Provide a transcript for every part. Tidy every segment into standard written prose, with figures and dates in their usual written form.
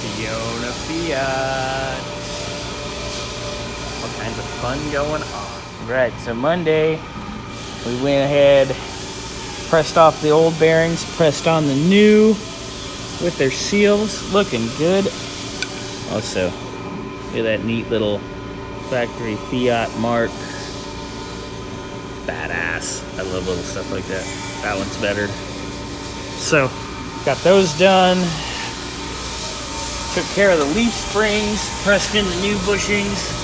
Fiona Fiat. All kinds of fun going on. Right, so Monday, we went ahead, pressed off the old bearings, pressed on the new with their seals. Looking good. Also, look at that neat little factory Fiat mark. Badass. I love little stuff like that. That one's better. So, got those done. Took care of the leaf springs, pressed in the new bushings.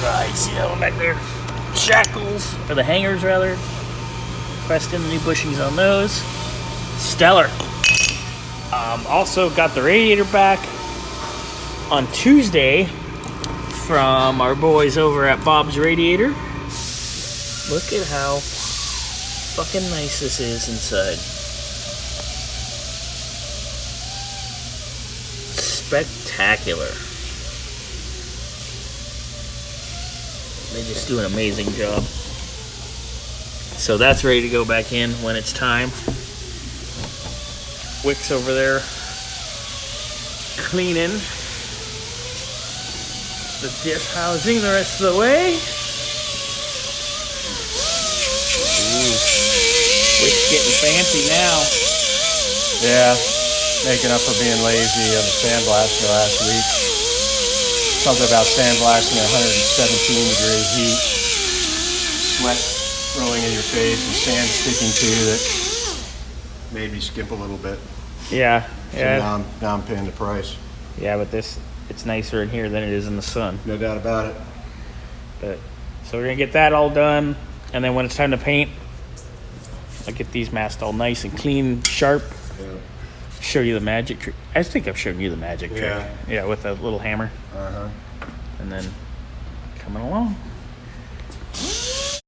Right, see that one back there? Shackles, or the hangers rather. Pressed in the new bushings on those. Stellar. Also got the radiator back on Tuesday from our boys over at Bob's Radiator. Look at how fucking nice this is inside. Spectacular. They just do an amazing job. So that's ready to go back in when it's time. Wick's over there cleaning the diff housing the rest of the way. Ooh. Wick's getting fancy now. Yeah, making up for being lazy on the sandblaster last week. Something about sandblasting at 117 degree heat. Sweat rolling in your face and sand sticking to you that made me skip a little bit. Yeah, So yeah. now I'm paying the price. Yeah, but it's nicer in here than it is in the sun. No doubt about it. But so we're gonna get that all done, and then when it's time to paint, I'll get these masked all nice and clean, sharp. Yeah. Show you the magic trick. I think I've shown you the magic trick. Yeah. Yeah, with a little hammer. Uh-huh. And then coming along.